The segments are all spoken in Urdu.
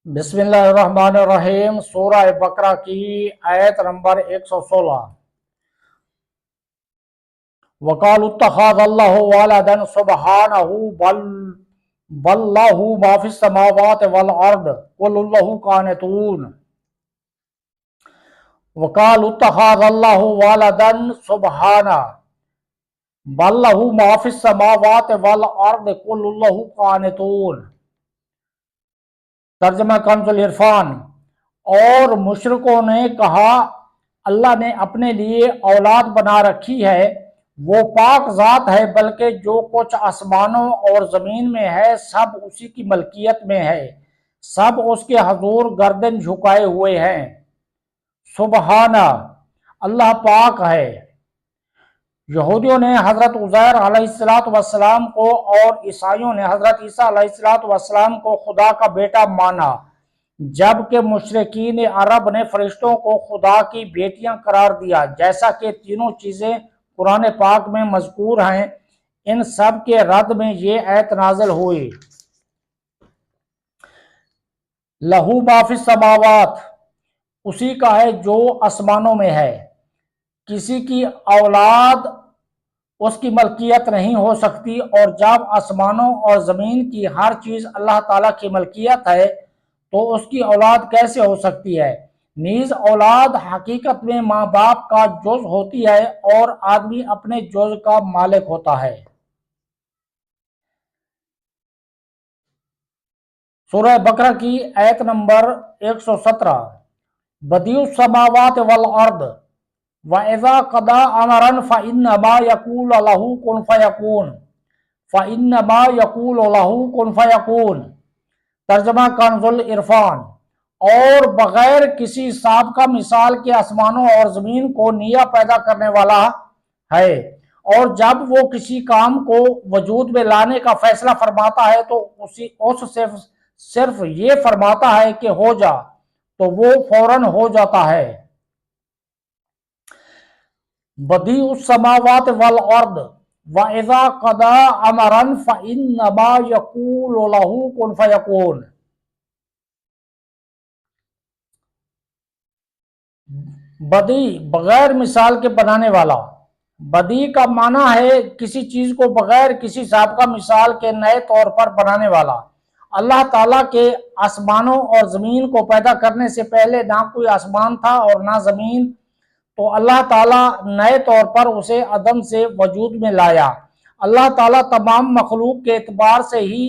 بسم اللہ الرحمن الرحیم۔ سورہ بقرہ کی آیت نمبر 116۔ وَقَالُوا اتَّخَذَ اللَّهُ وَلَدًا سُبْحَانَهُ بَل لَّهُ مَا فِي السَّمَاوَاتِ وَالْأَرْضِ كُلٌّ لَّهُ قَانِتُونَ۔ وَقَالُوا اتَّخَذَ اللَّهُ وَلَدًا سُبْحَانَهُ بَل لَّهُ مَا فِي السَّمَاوَاتِ وَالْأَرْضِ كُلٌّ لَّهُ قَانِتُونَ۔ ترجمہ کنز العرفان۔ اور مشرکوں نے کہا اللہ نے اپنے لیے اولاد بنا رکھی ہے، وہ پاک ذات ہے، بلکہ جو کچھ آسمانوں اور زمین میں ہے سب اسی کی ملکیت میں ہے، سب اس کے حضور گردن جھکائے ہوئے ہیں۔ سبحانہ، اللہ پاک ہے۔ یہودیوں نے حضرت عزیر علیہ السلام کو اور عیسائیوں نے حضرت عیسیٰ علیہ السلام کو خدا کا بیٹا مانا، جبکہ مشرکین عرب نے فرشتوں کو خدا کی بیٹیاں قرار دیا۔ جیسا کہ تینوں چیزیں قرآن پاک میں مذکور ہیں، ان سب کے رد میں یہ آیت نازل ہوئی۔ لہو ما فی السماوات، اسی کا ہے جو آسمانوں میں ہے۔ کسی کی اولاد اس کی ملکیت نہیں ہو سکتی، اور جب آسمانوں اور زمین کی ہر چیز اللہ تعالیٰ کی ملکیت ہے تو اس کی اولاد کیسے ہو سکتی ہے؟ نیز اولاد حقیقت میں ماں باپ کا جز ہوتی ہے، اور آدمی اپنے جز کا مالک ہوتا ہے۔ سورہ بقرہ کی آیت نمبر 117۔ بدیع السماوات والارض وَإِذَا قَضَىٰ أَمْرًا فَإِنَّمَا يَقُولُ لَهُ كُن فَيَكُونُ فَإِنَّمَا يَقُولُ لَهُ كُن فَيَكُونُ۔ ترجمہ کنز العرفان۔ اور بغیر کسی سابقہ مثال کے آسمانوں اور زمین کو نیا پیدا کرنے والا ہے، اور جب وہ کسی کام کو وجود میں لانے کا فیصلہ فرماتا ہے تو اس سے صرف یہ فرماتا ہے کہ ہو جا، تو وہ فوراً ہو جاتا ہے۔ بدیع السماوات والارض وَإِذَا قَضَىٰ أَمْرًا فَإِنَّمَا يَقُولُ لَهُ كُن فَيَكُونُ۔ بدیع بغیر مثال کے بنانے والا۔ بدیع کا معنی ہے کسی چیز کو بغیر کسی سابقہ مثال کے نئے طور پر بنانے والا۔ اللہ تعالیٰ کے آسمانوں اور زمین کو پیدا کرنے سے پہلے نہ کوئی آسمان تھا اور نہ زمین، تو اللہ تعالیٰ نئے طور پر اسے عدم سے وجود میں لایا۔ اللہ تعالیٰ تمام مخلوق کے اعتبار سے ہی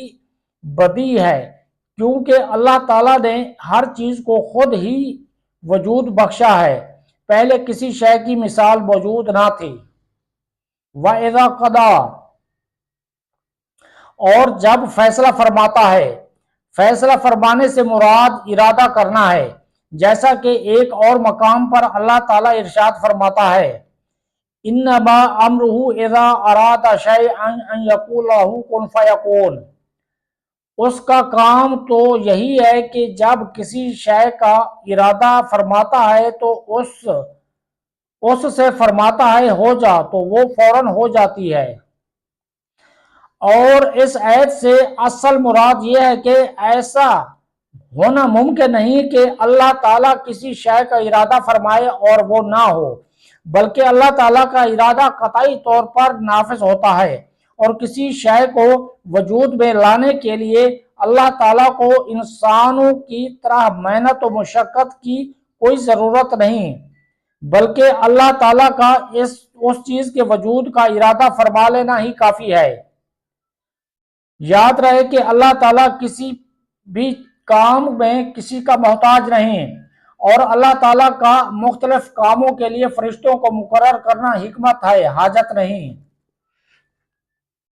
بدیع ہے، کیونکہ اللہ تعالیٰ نے ہر چیز کو خود ہی وجود بخشا ہے، پہلے کسی شے کی مثال موجود نہ تھی۔ وَإِذَا قَضَىٰ، اور جب فیصلہ فرماتا ہے۔ فیصلہ فرمانے سے مراد ارادہ کرنا ہے، جیسا کہ ایک اور مقام پر اللہ تعالیٰ ارشاد فرماتا ہے، انما امرہ اذا اراد شیئا ان یقول لہ کن فیکون۔ اس کا کام تو یہی ہے کہ جب کسی شے کا ارادہ فرماتا ہے تو اس سے فرماتا ہے ہو جا، تو وہ فوراً ہو جاتی ہے۔ اور اس آیت سے اصل مراد یہ ہے کہ ایسا ہونا ممکن نہیں کہ اللہ تعالیٰ کسی شے کا ارادہ فرمائے اور وہ نہ ہو، بلکہ اللہ تعالیٰ کا ارادہ قطعی طور پر نافذ ہوتا ہے، اور کسی شے کو وجود میں لانے کے لیے اللہ تعالیٰ کو انسانوں کی طرح محنت و مشقت کی کوئی ضرورت نہیں، بلکہ اللہ تعالیٰ کا اس چیز کے وجود کا ارادہ فرما لینا ہی کافی ہے۔ یاد رہے کہ اللہ تعالیٰ کسی بھی کام میں کسی کا محتاج نہیں، اور اللہ تعالیٰ کا مختلف کاموں کے لیے فرشتوں کو مقرر کرنا حکمت ہے، حاجت نہیں۔